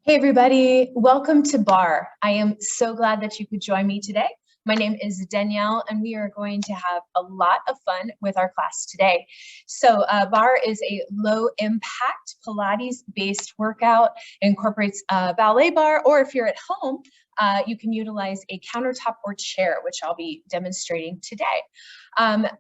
Hey everybody, welcome to Barre. I am so glad that you could join me today. My name is Danielle and we are going to have a lot of fun with our class today. So Barre is a low impact Pilates based workout. It incorporates a ballet bar, or if you're at home, you can utilize a countertop or chair, which I'll be demonstrating today.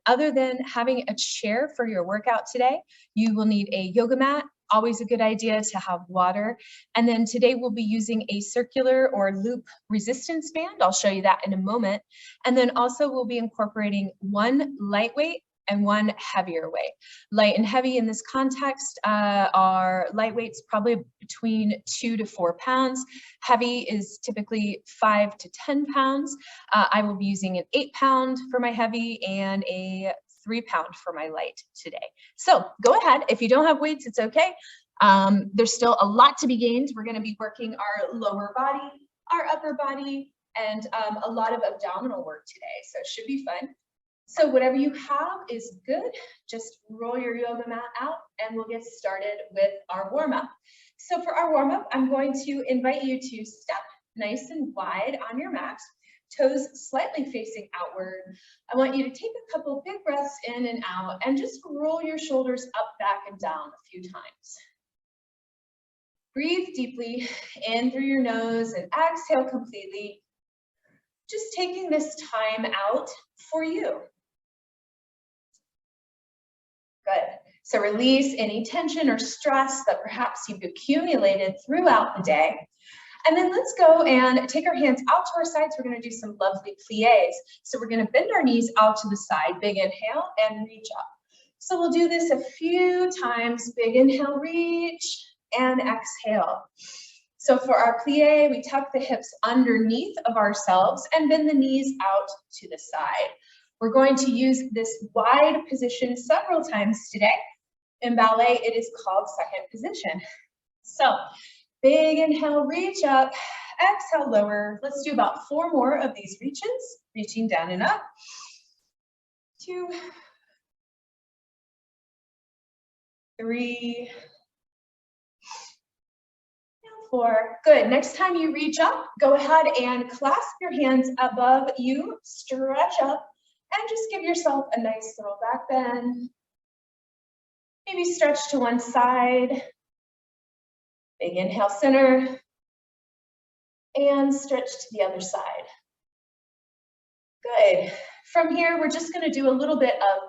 Other than having a chair for your workout today, you will need a yoga mat. Always a good idea to have water. And then today we'll be using a circular or loop resistance band. I'll show you that in a moment. And then also we'll be incorporating one lightweight and one heavier weight. Light and heavy in this context are lightweights probably between 2 to 4 pounds. Heavy is typically 5 to 10 pounds. I will be using an 8-pound for my heavy and a 3-pound for my light today. So go ahead. If you don't have weights, it's okay. There's still a lot to be gained. We're going to be working our lower body, our upper body, and a lot of abdominal work today. So it should be fun. So whatever you have is good. Just roll your yoga mat out and we'll get started with our warm-up. So for our warm-up, I'm going to invite you to step nice and wide on your mat, toes slightly facing outward. I want you to take a couple big breaths in and out and just roll your shoulders up, back, and down a few times. Breathe deeply in through your nose and exhale completely. Just taking this time out for you. Good. So release any tension or stress that perhaps you've accumulated throughout the day. And then let's go and take our hands out to our sides. We're going to do some lovely pliés. So we're going to bend our knees out to the side. Big inhale and reach up. So we'll do this a few times. Big inhale, reach, and exhale. So for our plié, we tuck the hips underneath of ourselves and bend the knees out to the side. We're going to use this wide position several times today. In ballet, it is called second position. So big inhale, reach up, exhale, lower. Let's do about 4 more of these reaches, reaching down and up. 2, 3, 4. Good. Next time you reach up, go ahead and clasp your hands above you, stretch up, and just give yourself a nice little back bend. Maybe stretch to one side. Big inhale, center, and stretch to the other side. Good. From here, we're just going to do a little bit of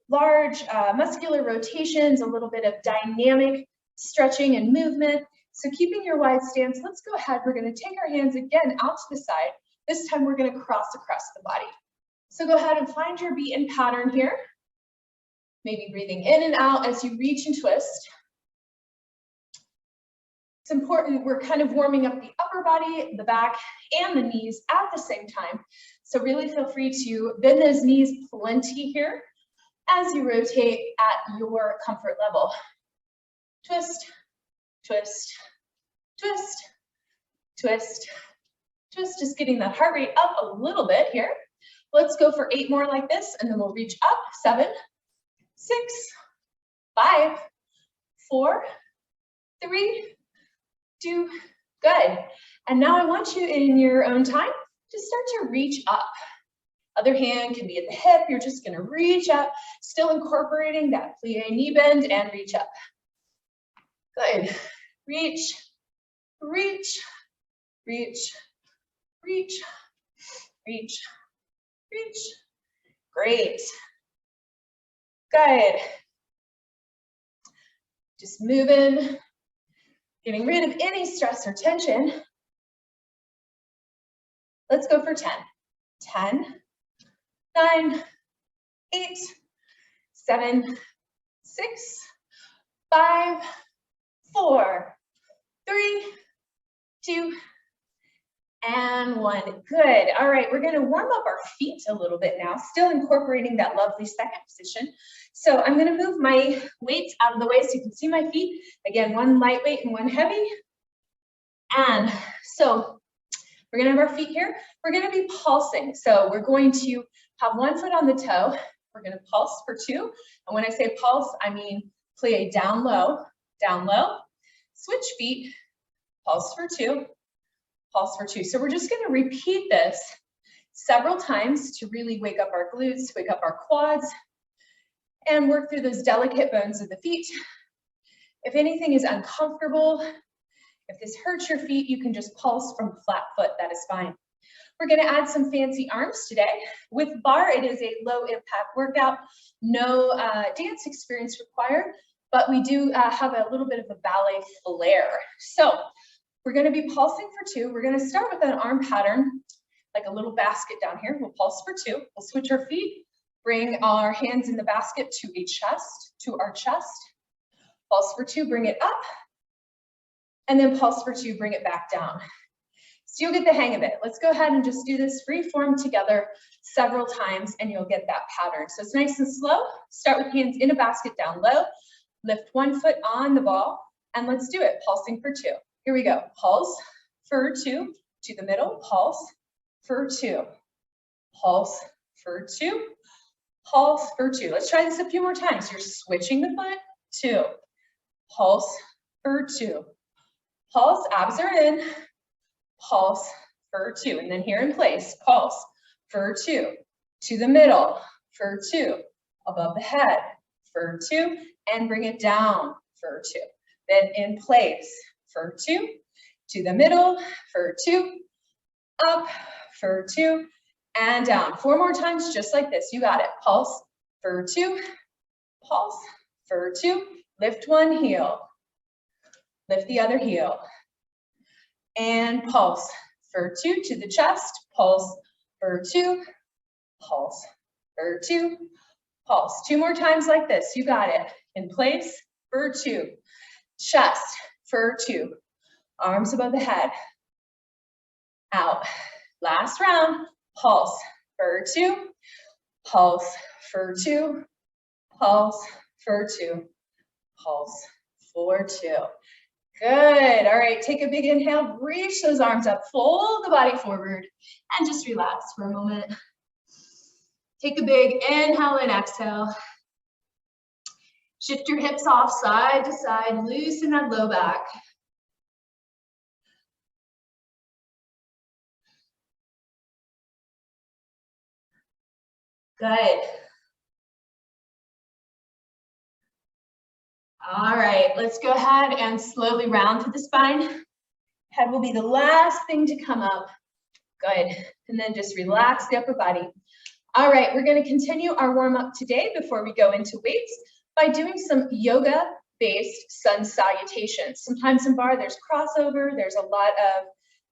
large muscular rotations, a little bit of dynamic stretching and movement. So keeping your wide stance, let's go ahead. We're going to take our hands again out to the side. This time we're going to cross across the body. So go ahead and find your beaten pattern here. Maybe breathing in and out as you reach and twist. It's important, we're kind of warming up the upper body, the back, and the knees at the same time. So really feel free to bend those knees plenty here as you rotate at your comfort level. Twist, twist, twist, twist, twist. Just getting that heart rate up a little bit here. Let's go for 8 more like this, and then we'll reach up. 7, 6, 5, 4, 3, 2, good. And now I want you in your own time to start to reach up. Other hand can be at the hip. You're just going to reach up, still incorporating that plie knee bend and reach up. Good. Reach, reach, reach, reach, reach, reach. Great. Good. Just moving. Getting rid of any stress or tension. Let's go for 10. 10, 9, 8, 7, 6, 5, 4, 3, 2, and 1. Good. All right, we're going to warm up our feet a little bit now, still incorporating that lovely second position. So I'm going to move my weights out of the way so you can see my feet. Again, one lightweight and one heavy. And so we're going to have our feet here. We're going to be pulsing. So we're going to have one foot on the toe. We're going to pulse for 2. And when I say pulse, I mean plie down low, switch feet, pulse for 2, pulse for 2. So we're just gonna repeat this several times to really wake up our glutes, wake up our quads, and work through those delicate bones of the feet. If anything is uncomfortable, if this hurts your feet, you can just pulse from flat foot, that is fine. We're gonna add some fancy arms today. With bar, it is a low impact workout, no dance experience required, but we do have a little bit of a ballet flair. So we're gonna be pulsing for 2. We're gonna start with an arm pattern, like a little basket down here. We'll pulse for 2. We'll switch our feet, bring our hands in the basket to our chest. Pulse for 2, bring it up. And then pulse for 2, bring it back down. So you'll get the hang of it. Let's go ahead and just do this free form together several times and you'll get that pattern. So it's nice and slow. Start with hands in a basket down low. Lift one foot on the ball and let's do it. Pulsing for 2. Here we go. Pulse for 2 to the middle. Pulse for 2. Pulse for 2. Pulse for 2. Let's try this a few more times. You're switching the foot. 2. Pulse for 2. Pulse, abs are in. Pulse for 2. And then here in place, pulse for 2. To the middle for 2. Above the head for 2. And bring it down for 2. Then in place for 2. To the middle for 2. Up for 2. And down. 4 more times just like this. You got it. Pulse for 2. Pulse for 2. Lift one heel. Lift the other heel. And pulse for 2 to the chest. Pulse for 2. Pulse for 2. Pulse. 2 more times like this. You got it. In place for 2. Chest for 2. Arms above the head. Out. Last round. Pulse for 2. Pulse for 2. Pulse for 2. Pulse for 2. Good. All right, take a big inhale, reach those arms up, fold the body forward, and just relax for a moment. Take a big inhale and exhale. Shift your hips off side to side, loosen that low back. Good. All right, let's go ahead and slowly round through the spine. Head will be the last thing to come up. Good. And then just relax the upper body. All right, we're going to continue our warm-up today before we go into weights by doing some yoga-based sun salutations. Sometimes in bar, there's crossover. There's a lot of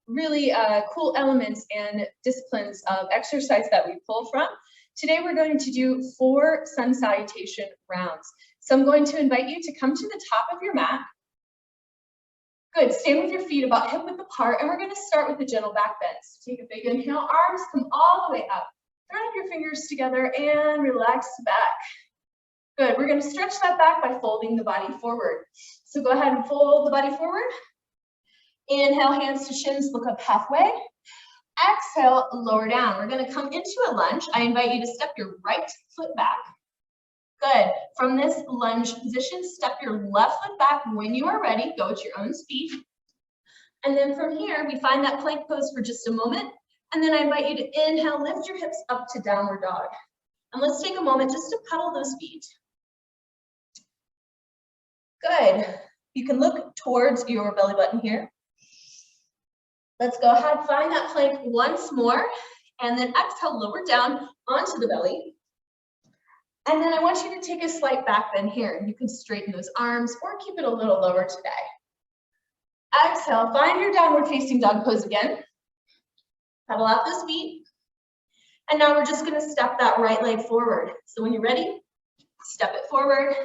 really cool elements and disciplines of exercise that we pull from. Today, we're going to do 4 sun salutation rounds. So I'm going to invite you to come to the top of your mat. Good, stand with your feet about hip width apart, and we're gonna start with a gentle back bend. So take a big inhale, arms come all the way up. Thread up your fingers together and relax back. Good, we're gonna stretch that back by folding the body forward. So go ahead and fold the body forward. Inhale, hands to shins, look up halfway. Exhale, lower down. We're gonna come into a lunge. I invite you to step your right foot back. Good. From this lunge position, step your left foot back when you are ready. Go at your own speed. And then from here, we find that plank pose for just a moment. And then I invite you to inhale, lift your hips up to downward dog. And let's take a moment just to pedal those feet. Good. You can look towards your belly button here. Let's go ahead, find that plank once more. And then exhale, lower down onto the belly. And then I want you to take a slight back bend here. You can straighten those arms or keep it a little lower today. Exhale, find your downward facing dog pose again. Pedal out those feet. And now we're just gonna step that right leg forward. So when you're ready, step it forward.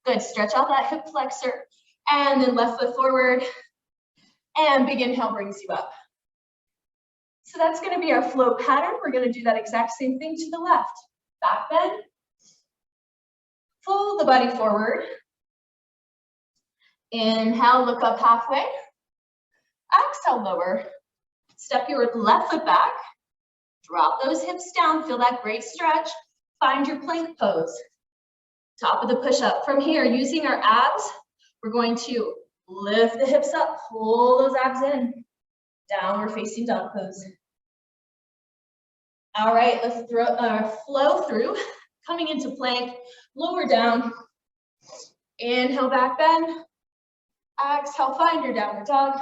Good, stretch out that hip flexor. And then left foot forward. And big inhale brings you up. So that's gonna be our flow pattern. We're gonna do that exact same thing to the left. Back bend. Fold the body forward. Inhale, look up halfway. Exhale, lower. Step your left foot back. Drop those hips down. Feel that great stretch. Find your plank pose. Top of the push-up. From here, using our abs, we're going to Lift the hips up, pull those abs in. Downward facing dog pose. All right, let's flow through. Coming into plank, lower down. Inhale, back bend. Exhale, find your downward dog.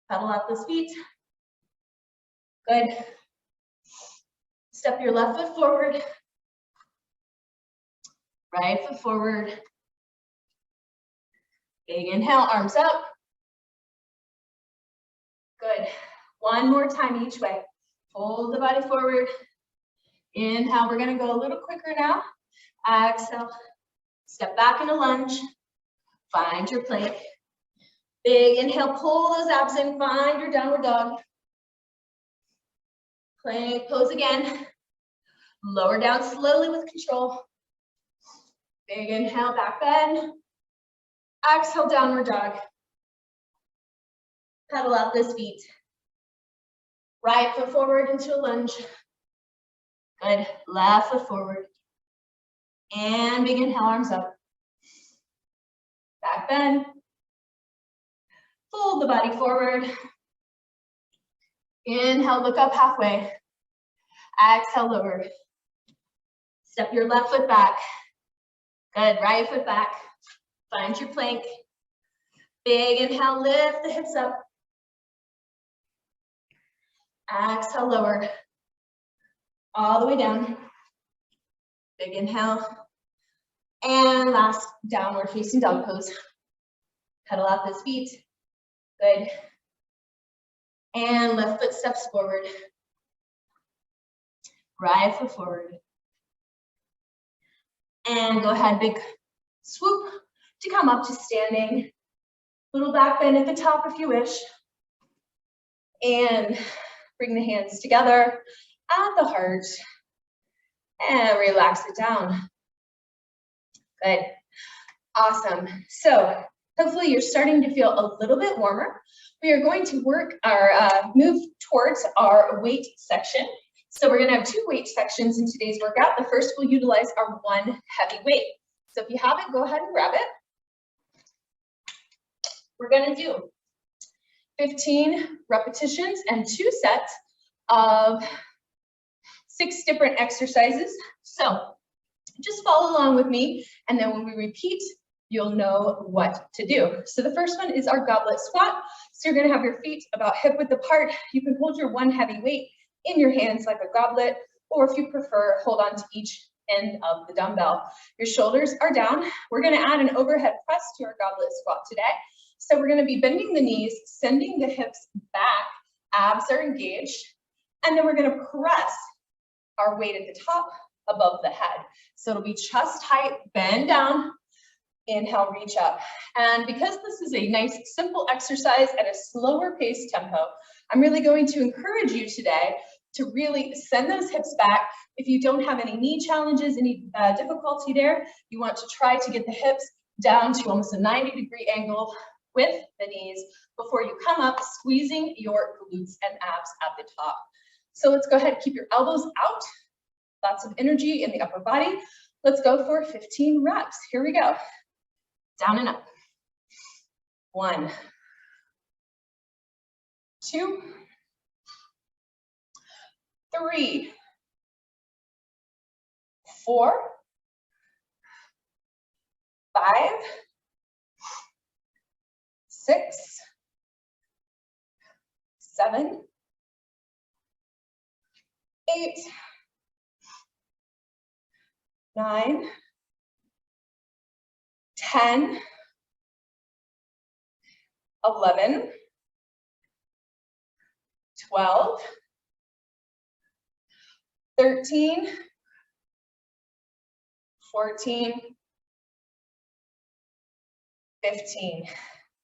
Pedal out those feet. Good. Step your left foot forward. Right foot forward. Big inhale, arms up. Good. One more time each way. Fold the body forward. Inhale, we're gonna go a little quicker now. Exhale, step back into lunge. Find your plank. Big inhale, pull those abs in, find your downward dog. Plank pose again. Lower down slowly with control. Big inhale, back bend. Exhale, downward dog. Pedal out those feet. Right foot forward into a lunge. Good. Left foot forward. And big inhale, arms up. Back bend. Fold the body forward. Inhale, look up halfway. Exhale, lower. Step your left foot back. Good. Right foot back. Find your plank. Big inhale, lift the hips up. Exhale, lower. All the way down. Big inhale. And last, downward facing dog pose. Pedal out those feet. Good. And left foot steps forward. Right foot forward. And go ahead, big swoop to come up to standing. Little back bend at the top if you wish. And bring the hands together at the heart. And relax it down. Good. Awesome. So hopefully you're starting to feel a little bit warmer. We are going to work our move towards our weight section. So we're going to have two weight sections in today's workout. The first will utilize our one heavy weight. So if you have it, go ahead and grab it. We're going to do 15 repetitions and 2 sets of 6 different exercises. So just follow along with me, and then when we repeat, you'll know what to do. So the first one is our goblet squat. So you're going to have your feet about hip width apart. You can hold your one heavy weight in your hands like a goblet, or if you prefer, hold on to each end of the dumbbell. Your shoulders are down. We're going to add an overhead press to our goblet squat today. So we're going to be bending the knees, sending the hips back, abs are engaged, and then we're going to press our weight at the top above the head. So it'll be chest height, bend down, inhale, reach up. And because this is a nice, simple exercise at a slower pace tempo, I'm really going to encourage you today to really send those hips back. If you don't have any knee challenges, any difficulty there, you want to try to get the hips down to almost a 90-degree angle with the knees before you come up, squeezing your glutes and abs at the top. So let's go ahead and keep your elbows out. Lots of energy in the upper body. Let's go for 15 reps. Here we go. Down and up. 1, 2, 3, 4, 5, 6, 7, 8, 9, 10, 11, 12, 13, 14, 15.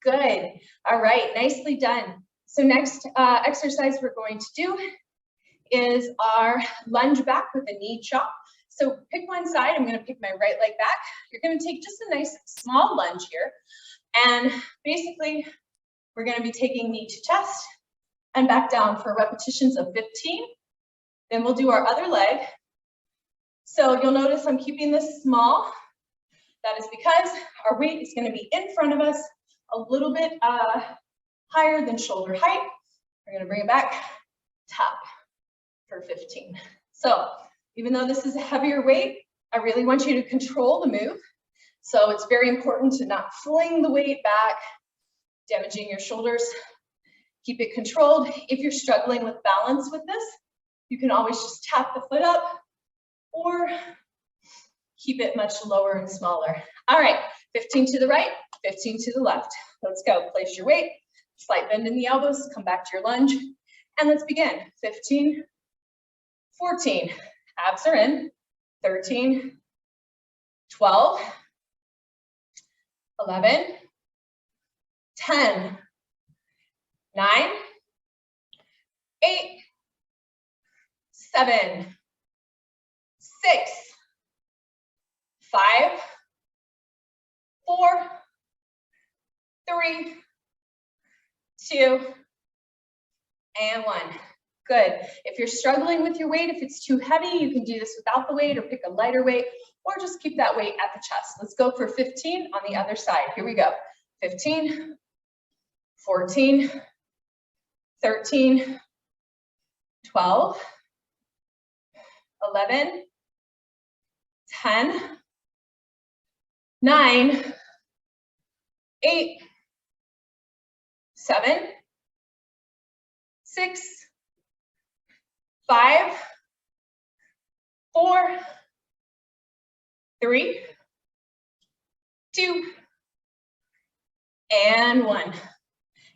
Good. All right, nicely done. So next exercise we're going to do is our lunge back with a knee chop. So pick one side. I'm going to pick my right leg back. You're going to take just a nice small lunge here. And basically, we're going to be taking knee to chest and back down for repetitions of 15. Then we'll do our other leg. So you'll notice I'm keeping this small. That is because our weight is going to be in front of us, a little bit higher than shoulder height. We're going to bring it back, tap for 15. So even though this is a heavier weight, I really want you to control the move. So it's very important to not fling the weight back, damaging your shoulders. Keep it controlled. If you're struggling with balance with this, you can always just tap the foot up or keep it much lower and smaller. All right, 15 to the right, 15 to the left. Let's go. Place your weight, slight bend in the elbows, come back to your lunge, and let's begin. 15, 14, abs are in, 13, 12, 11, 10, 9, 8, 7, 6, 5, 4, 3, 2, and 1. Good. If you're struggling with your weight, if it's too heavy, you can do this without the weight or pick a lighter weight, or just keep that weight at the chest. Let's go for 15 on the other side. Here we go. 15, 14, 13, 12, 11, 10, 9, 8, 7, 6, 5, 4, 3, 2, and 1.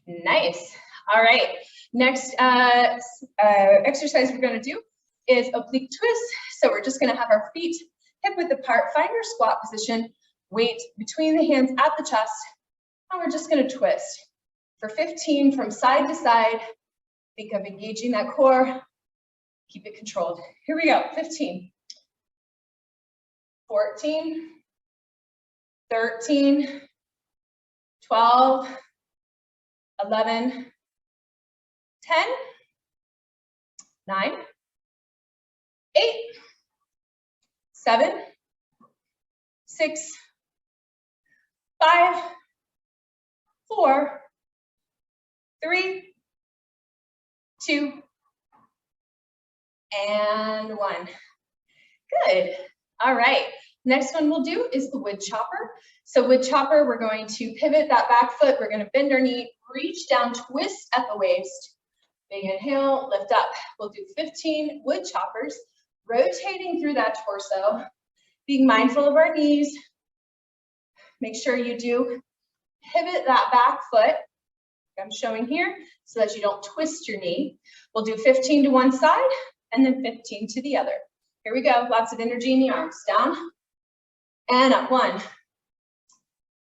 Nice. All right. Next exercise we're going to do is oblique twist. So we're just going to have our feet hip width apart, find your squat position, weight between the hands at the chest, and we're just going to twist for 15 from side to side. Think of engaging that core. Keep it controlled. Here we go. 15, 14, 13, 12, 11, 10, 9, 8, 7, 6, 5, 4, 3, 2, and 1. Good. All right. Next one we'll do is the wood chopper. So wood chopper, we're going to pivot that back foot. We're going to bend our knee, reach down, twist at the waist. Big inhale, lift up. We'll do 15 wood choppers, rotating through that torso, being mindful of our knees. Make sure you do pivot that back foot, like I'm showing here, so that you don't twist your knee. We'll do 15 to one side and then 15 to the other. Here we go. Lots of energy in the arms. Down and up. 1,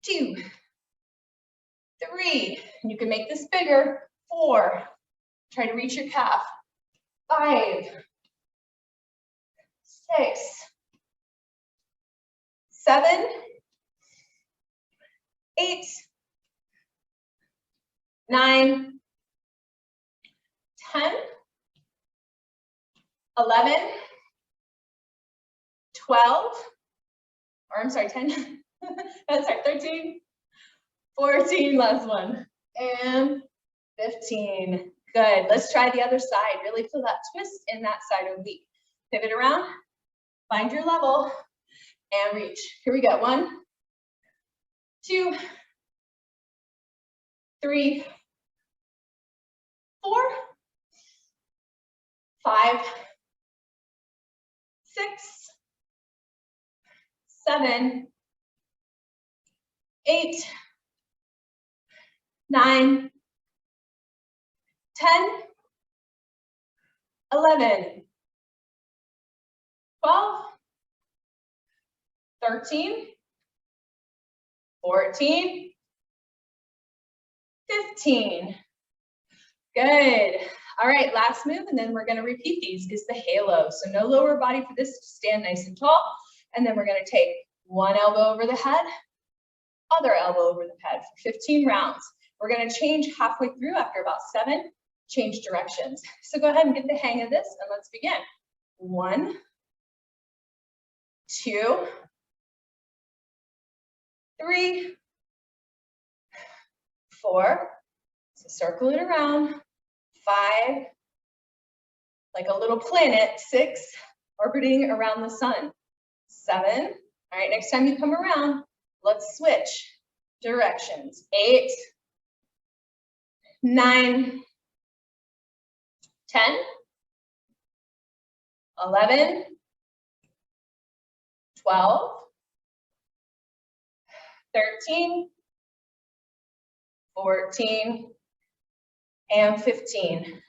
2, 3. And you can make this bigger. 4. Try to reach your calf. 5, 6, 7, 8, 9, 10, 11, 12, or I'm sorry, 10, that's right, 13, 14, last one, and 15. Good. Let's try the other side. Really feel that twist in that side oblique. Pivot around, find your level, and reach. Here we go. 1, 2, 3, 4, 5, 6, 7, 8, 9, 10, 11, 12, 13, 14, 15. Good. All right, last move, and then we're going to repeat these, is the halo. So no lower body for this, just stand nice and tall. And then we're going to take one elbow over the head, other elbow over the head for 15 rounds. We're going to change halfway through after about 7, change directions. So go ahead and get the hang of this, and let's begin. 1, 2, 3, 4, so circle it around, 5, like a little planet, 6, orbiting around the sun, 7, all right, next time you come around, let's switch directions, 8, 9, 10, 11, 12, 13, 14, and 15.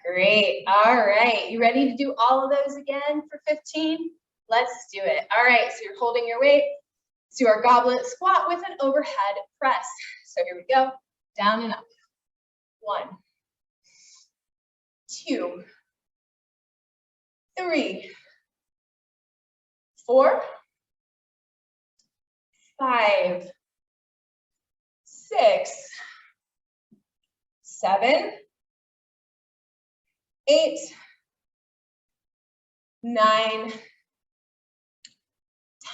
Great. All right. You ready to do all of those again for 15? Let's do it. All right. So you're holding your weight. Let's do our goblet squat with an overhead press. So here we go. Down and up. 1, 2, 3, 4, 5, 6, 7, 8, 9,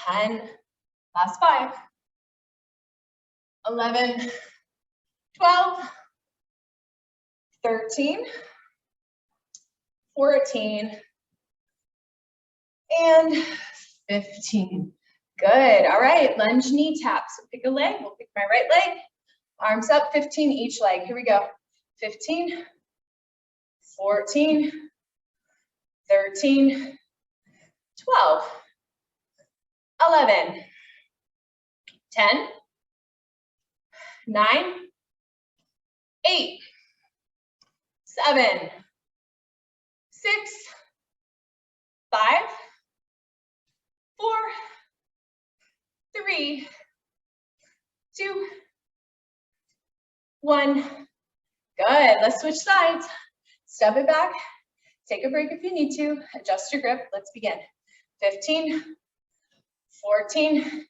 10, last 5, 11, 12, 13, 14, and 15. Good. All right, lunge knee tap. So pick a leg. We'll pick my right leg. Arms up, 15 each leg. Here we go. 15, 14, 13, 12, 11, 10, 9, 8, 7, 6, 5, 4, 3, 2, 1. Good. Let's switch sides. Step it back. Take a break if you need to. Adjust your grip. Let's begin. 15, 14,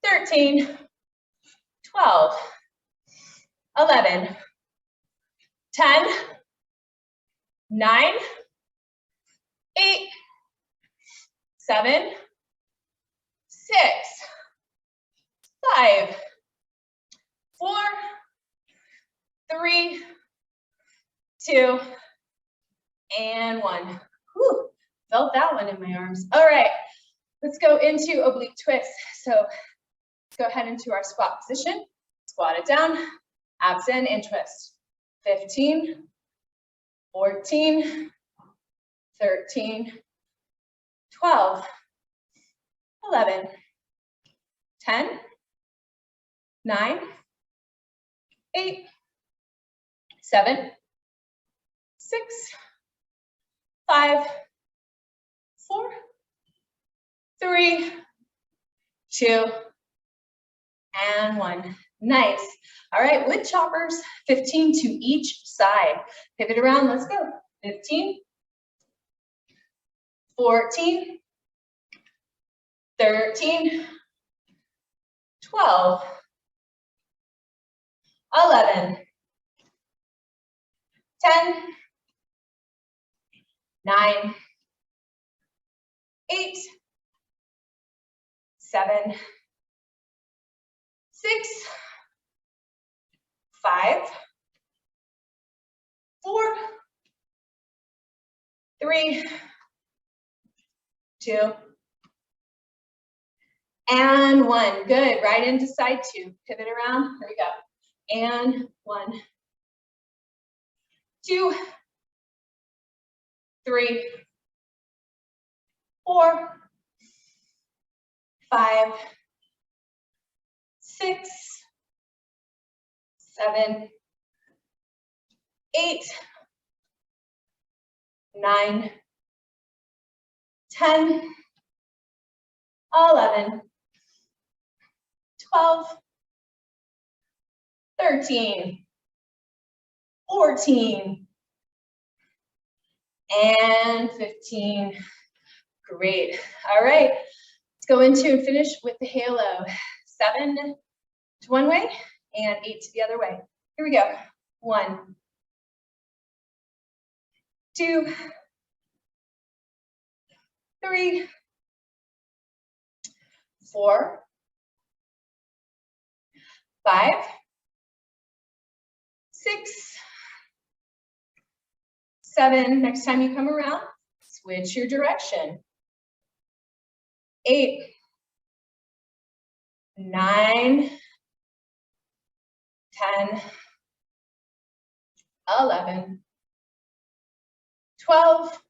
13, 12, 11, 10, 9, 8, 7, 6, 5, 4, 3, 2, and 1. Whew, felt that one in my arms. All right, let's go into oblique twist. So let's go ahead into our squat position. Squat it down, abs in and twist. 15, 14, 13, 12, 11, 10, 9, 8, 7, 6, 5, 4, 3, 2, and 1. Nice. All right, wood choppers, 15 to each side. Pivot around, let's go. 15, 14, 13, 12, 11, 10, 9, 8, 7, 6, 5, 4, 3, 2, and 1. Good. Right into side 2. Pivot around. Here we go. And 1, 2, 3, 4, 5, 6, 7, 8, 9, 10, 11, 12, 13, 14, and 15. Great. All right. Let's go into and finish with the halo. 7 to one way and 8 to the other way. Here we go. 1, 2, 3, 4, 5, 6, 7. Next time you come around, switch your direction. 8, 9, 10, 11, 12,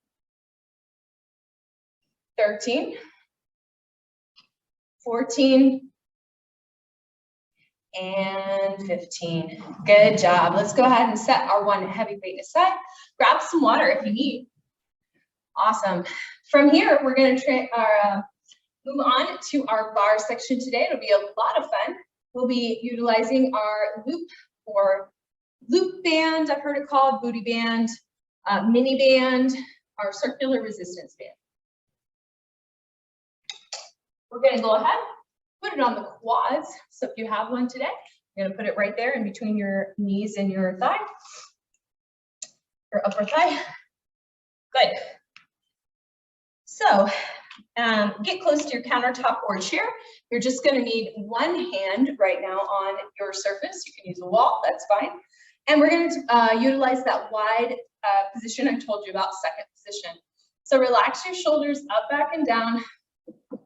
13, 14, and 15. Good job. Let's go ahead and set our one heavy weight aside. Grab some water if you need. Awesome. From here, we're going to move on to our bar section today. It'll be a lot of fun. We'll be utilizing our loop or loop band, I've heard it called, booty band, mini band, our circular resistance band. We're going to go ahead, put it on the quads. So if you have one today, you're going to put it right there in between your knees and your thigh, your upper thigh. Good. So get close to your countertop or chair. You're just going to need one hand right now on your surface. You can use a wall, that's fine. And we're going to utilize that wide position I told you about, second position. So relax your shoulders up, back, and down.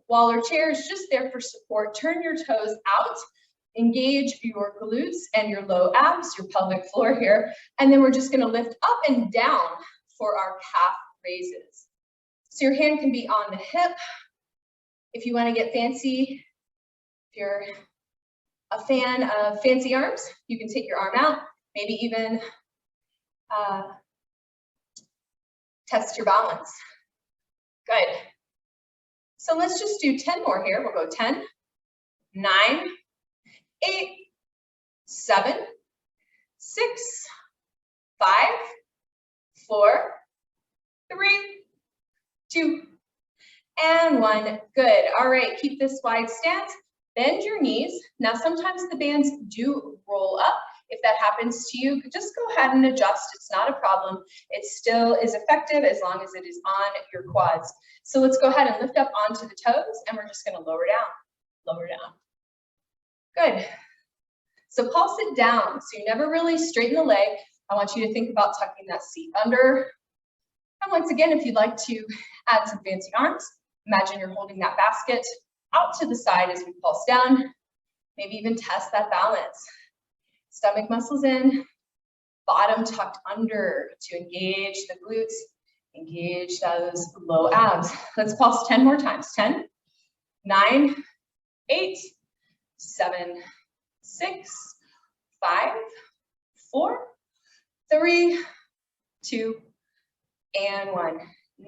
While our chair is just there for support, turn your toes out, engage your glutes and your low abs, your pelvic floor here, and then we're just going to lift up and down for our calf raises. So your hand can be on the hip. If you want to get fancy, if you're a fan of fancy arms, you can take your arm out, maybe even test your balance. Good. So let's just do 10 more here. We'll go 10, 9, 8, 7, 6, 5, 4, 3, 2, and 1. Good. All right, keep this wide stance. Bend your knees. Now, sometimes the bands do roll up. If that happens to you, just go ahead and adjust. It's not a problem. It still is effective as long as it is on your quads. So let's go ahead and lift up onto the toes, and we're just going to lower down, lower down. Good. So pulse it down. So you never really straighten the leg. I want you to think about tucking that seat under. And once again, if you'd like to add some fancy arms, imagine you're holding that basket out to the side as we pulse down. Maybe even test that balance. Stomach muscles in, bottom tucked under to engage the glutes, engage those low abs. Let's pulse 10 more times. 10, 9, 8, 7, 6, 5, 4, 3, 2, and 1.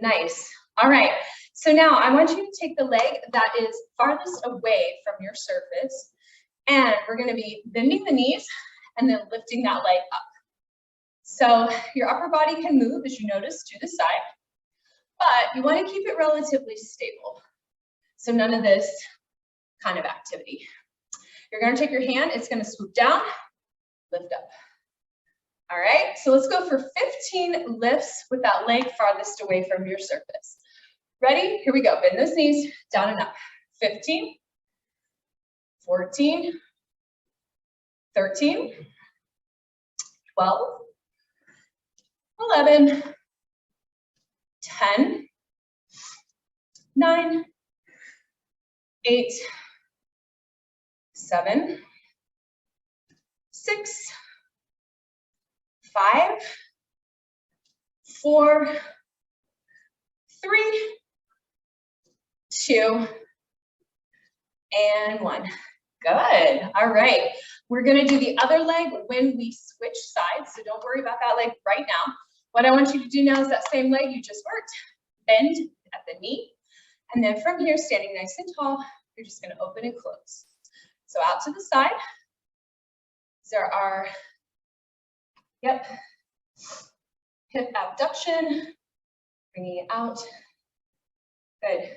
Nice. All right. So now I want you to take the leg that is farthest away from your surface, and we're going to be bending the knees and then lifting that leg up. So your upper body can move, as you notice, to the side, but you want to keep it relatively stable. So none of this kind of activity. You're going to take your hand, it's going to swoop down, lift up. All right, so let's go for 15 lifts with that leg farthest away from your surface. Ready? Here we go. Bend those knees, down and up. 15, 14, 13, 12, 11, 10, 9, 8, 7, 6, 5, 4, 3, 2, and 1. Good. All right. We're going to do the other leg when we switch sides, so don't worry about that leg right now. What I want you to do now is that same leg you just worked. Bend at the knee, and then from here, standing nice and tall, you're just going to open and close. So out to the side. There are, yep, hip abduction, bringing it out. Good.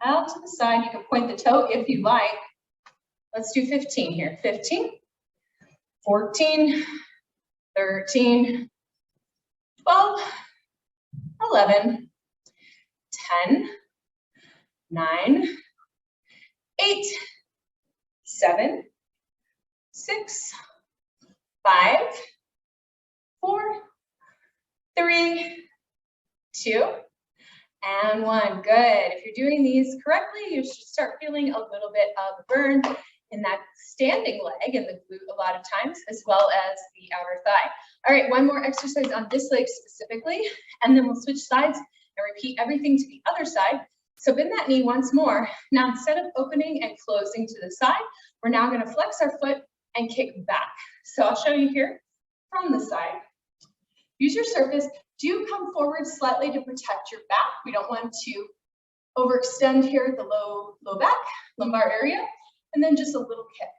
Out to the side. You can point the toe if you like. Let's do 15 here. 15, 14, 13, 12, 11, 10, 9, 8, 7, 6, 5, 4, 3, 2, and 1. Good. If you're doing these correctly, you should start feeling a little bit of burn in that standing leg and the glute a lot of times, as well as the outer thigh. All right, one more exercise on this leg specifically, and then we'll switch sides and repeat everything to the other side. So bend that knee once more. Now, instead of opening and closing to the side, we're now going to flex our foot and kick back. So I'll show you here from the side. Use your surface. Do come forward slightly to protect your back. We don't want to overextend here at the low back, lumbar area, and then just a little kick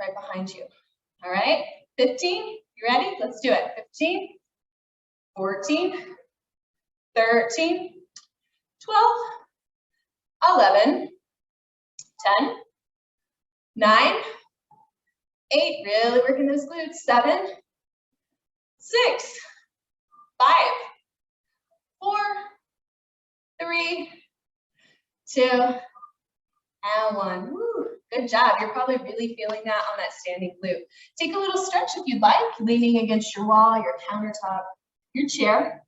right behind you. All right, 15, you ready? Let's do it. 15, 14, 13, 12, 11, 10, 9, 8, really working those glutes, 7, 6, 5, 4, 3, 2, and 1. Woo, good job. You're probably really feeling that on that standing glute. Take a little stretch if you'd like, leaning against your wall, your countertop, your chair.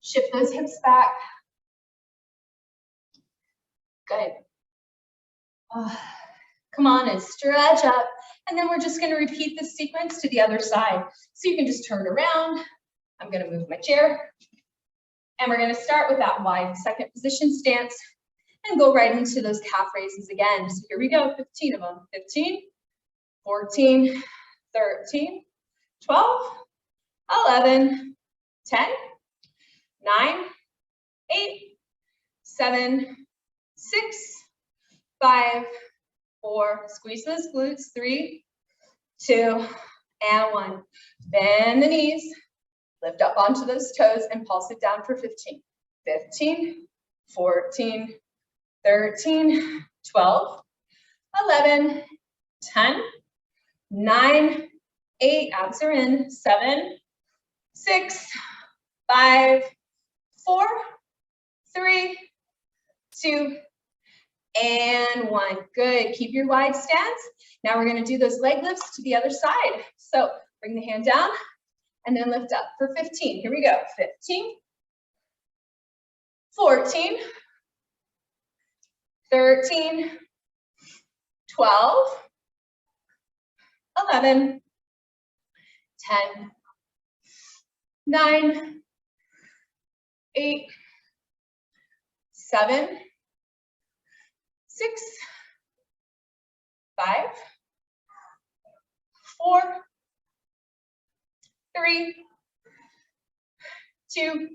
Shift those hips back. Good. Come on and stretch up. And then we're just going to repeat this sequence to the other side. So you can just turn around. I'm going to move my chair. And we're going to start with that wide second position stance and go right into those calf raises again. So here we go, 15 of them. 15, 14, 13, 12, 11, 10, 9, 8, 7, 6, 5, 4, squeeze those glutes, 3, 2, and 1. Bend the knees, lift up onto those toes and pulse it down for 15. 15, 14, 13, 12, 11, 10, 9, 8, abs are in, 7, 6, 5, 4, 3, 2, and 1. Good. Keep your wide stance. Now we're going to do those leg lifts to the other side. So bring the hand down and then lift up for 15. Here we go. 15, 14, 13, 12, 11, 10, 9, 8, 7, 6, 5, 4, 3, 2,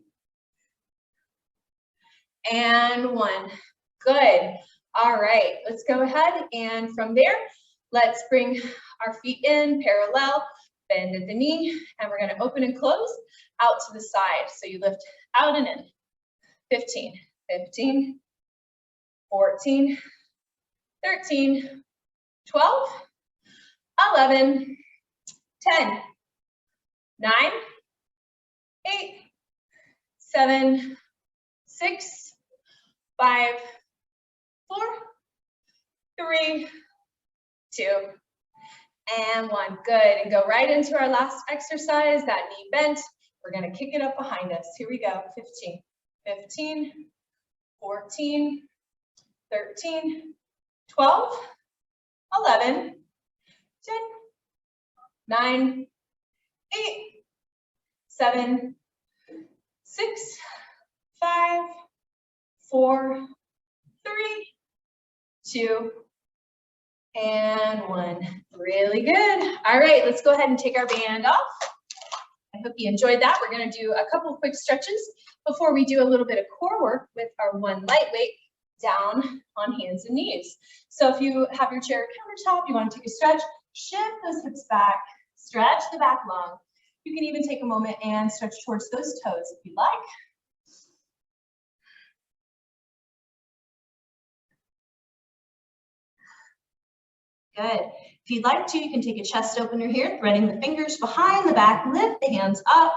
and 1. Good. All right, let's go ahead and from there, let's bring our feet in parallel, bend at the knee, and we're going to open and close out to the side. So you lift out and in. 15, 15, 14, 13, 12, 11, 10, 9, 8, 7, 6, 5, 4, 3, 2, and 1. Good. And go right into our last exercise, that knee bent. We're going to kick it up behind us. Here we go. 15, 15, 14, 13, 12, 11, 10, 9, 8, 7, 6, 5, 4, 3, 2, and 1. Really good. All right, let's go ahead and take our band off. I hope you enjoyed that. We're going to do a couple of quick stretches before we do a little bit of core work with our one lightweight down on hands and knees. So if you have your chair countertop, you want to take a stretch, shift those hips back, stretch the back long. You can even take a moment and stretch towards those toes if you'd like. Good. If you'd like to, you can take a chest opener here, threading the fingers behind the back, lift the hands up.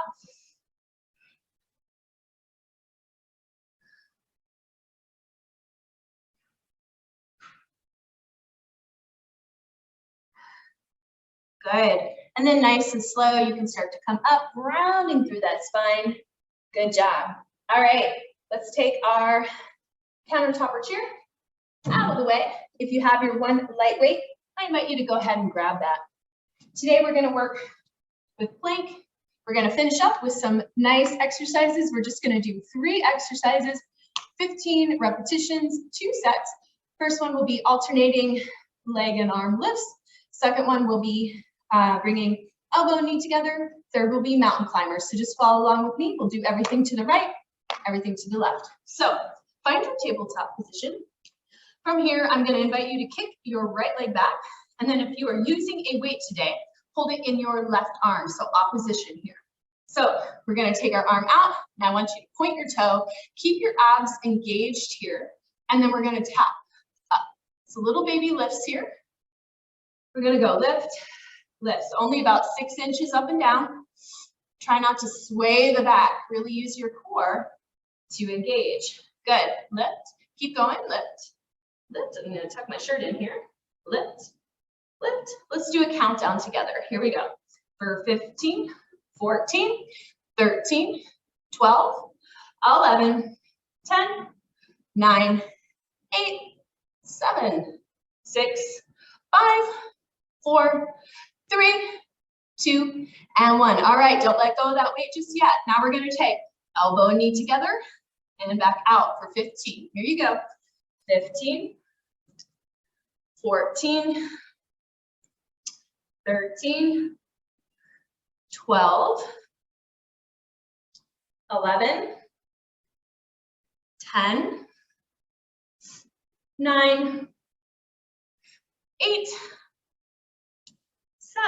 Good. And then nice and slow, you can start to come up, rounding through that spine. Good job. All right, let's take our countertop or chair out of the way. If you have your one lightweight, I invite you to go ahead and grab that. Today we're going to work with plank. We're going to finish up with some nice exercises. We're just going to do 3 exercises, 15 repetitions, 2 sets. First one will be alternating leg and arm lifts. Second one will be bringing elbow and knee together. Third will be mountain climbers. So just follow along with me. We'll do everything to the right, everything to the left. So find your tabletop position. From here, I'm going to invite you to kick your right leg back. And then if you are using a weight today, hold it in your left arm. So opposition here. So we're going to take our arm out. And I want you to point your toe, keep your abs engaged here. And then we're going to tap up. So little baby lifts here. We're going to go lift, lift. So only about 6 inches up and down. Try not to sway the back. Really use your core to engage. Good. Lift. Keep going. Lift. Lift. I'm going to tuck my shirt in here. Lift. Lift. Let's do a countdown together. Here we go. For 15, 14, 13, 12, 11, 10, 9, 8, 7, 6, 5, 4, 3, 2, and 1. All right, don't let go of that weight just yet. Now we're going to take elbow and knee together and back out for 15. Here you go. 15, 14, 13, 12, 11, 10, 9, 8,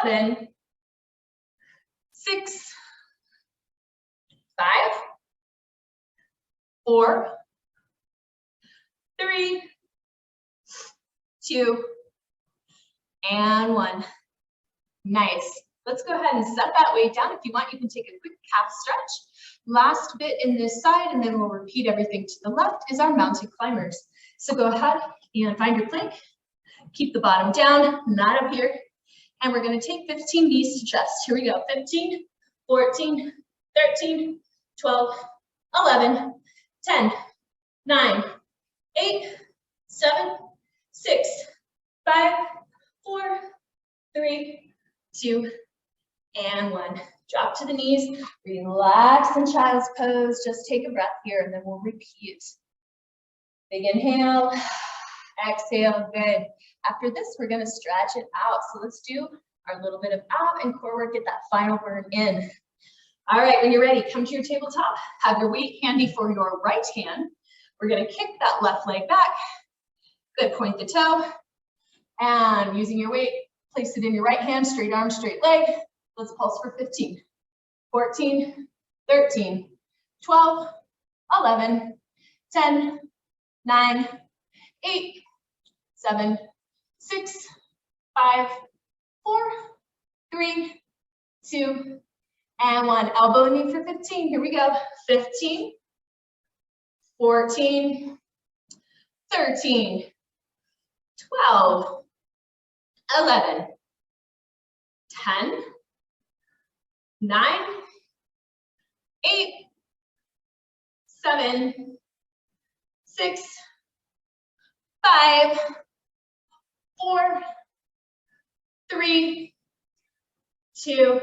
7, 6, 5, 4, 3, 2, and 1. Nice. Let's go ahead and set that weight down. If you want, you can take a quick calf stretch. Last bit in this side, and then we'll repeat everything to the left, is our mountain climbers. So go ahead and find your plank. Keep the bottom down, not up here. And we're going to take 15 knees to chest. Here we go. 15, 14, 13, 12, 11, 10, 9, 8, 7, 6, 5, 4, 3, 2, and 1. Drop to the knees, relax in child's pose. Just take a breath here and then we'll repeat. Big inhale, exhale, good. After this, we're gonna stretch it out. So let's do our little bit of ab and core work, get that final burn in. All right, when you're ready, come to your tabletop, have your weight handy for your right hand. We're gonna kick that left leg back. Good, point the toe. And using your weight, place it in your right hand, straight arm, straight leg. Let's pulse for 15, 14, 13, 12, 11, 10, 9, 8, 7, 6, 5, 4, 3, 2, and 1. Elbow and knee for 15. Here we go. 15, 14, 13, 12, 11, 10, 9, 8, 7, 6, 5, 4, 3, 2,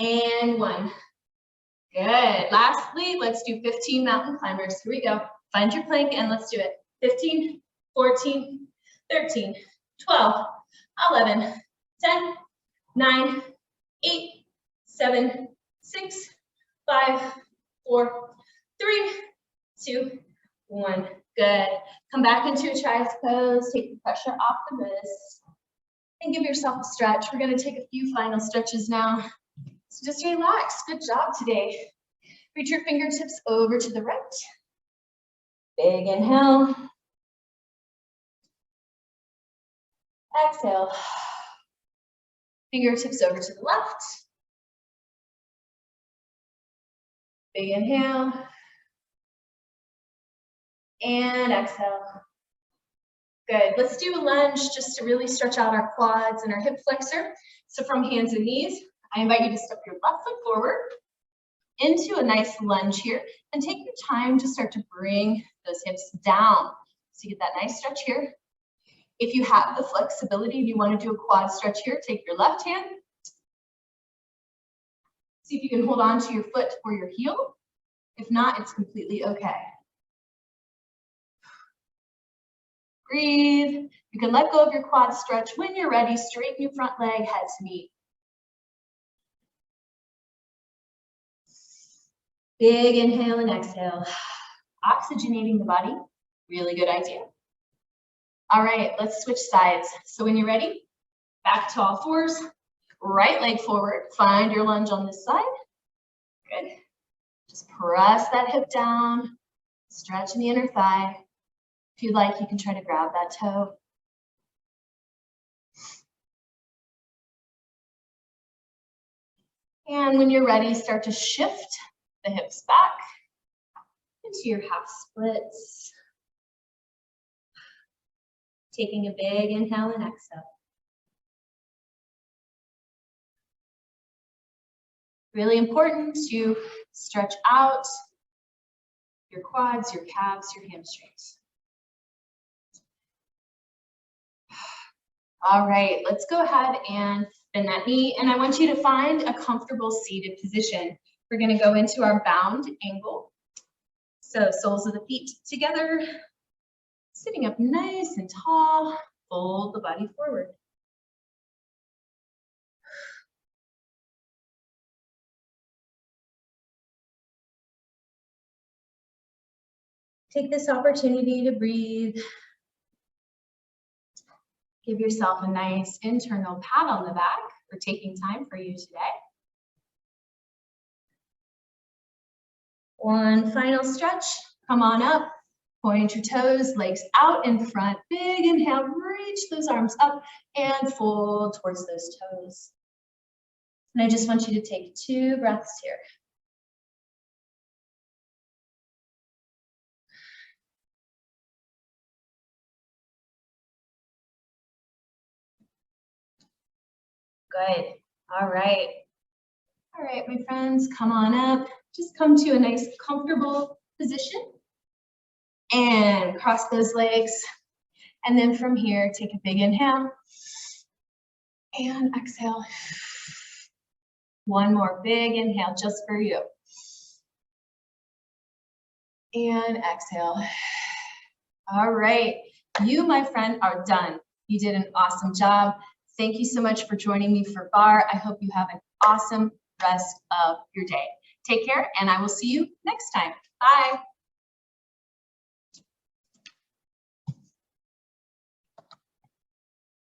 and 1. Good. Lastly, let's do 15 mountain climbers. Here we go. Find your plank and let's do it. 15, 14, 13, 12, 11, 10, 9, 8, 7, 6, 5, 4, 3, 2, 1. Good. Come back into a child's pose. Take the pressure off the wrist and give yourself a stretch. We're going to take a few final stretches now. So just relax. Good job today. Reach your fingertips over to the right. Big inhale. Exhale. Fingertips over to the left. Big inhale. And exhale. Good. Let's do a lunge just to really stretch out our quads and our hip flexor. So from hands and knees, I invite you to step your left foot forward into a nice lunge here and take your time to start to bring those hips down. So you get that nice stretch here. If you have the flexibility, if you want to do a quad stretch here, take your left hand. See if you can hold on to your foot or your heel. If not, it's completely okay. Breathe. You can let go of your quad stretch. When you're ready, straighten your front leg, head to knee. Big inhale and exhale. Oxygenating the body, really good idea. All right, let's switch sides. So when you're ready, back to all fours, right leg forward, find your lunge on this side. Good. Just press that hip down, stretch in the inner thigh. If you'd like, you can try to grab that toe. And when you're ready, start to shift the hips back into your half splits. Taking a big inhale and exhale. Really important to stretch out your quads, your calves, your hamstrings. All right, let's go ahead and bend that knee, and I want you to find a comfortable seated position. We're going to go into our bound angle. So soles of the feet together, sitting up nice and tall, fold the body forward. Take this opportunity to breathe. Give yourself a nice internal pat on the back for taking time for you today. One final stretch. Come on up. Point your toes, legs out in front. Big inhale, reach those arms up and fold towards those toes. And I just want you to take 2 breaths here. Good. All right. All right, my friends, come on up. Just come to a nice comfortable position and cross those legs. And then from here, take a big inhale and exhale. One more big inhale just for you. And exhale. All right, you, my friend, are done. You did an awesome job. Thank you so much for joining me for Barre. I hope you have an awesome rest of your day. Take care, and I will see you next time. Bye.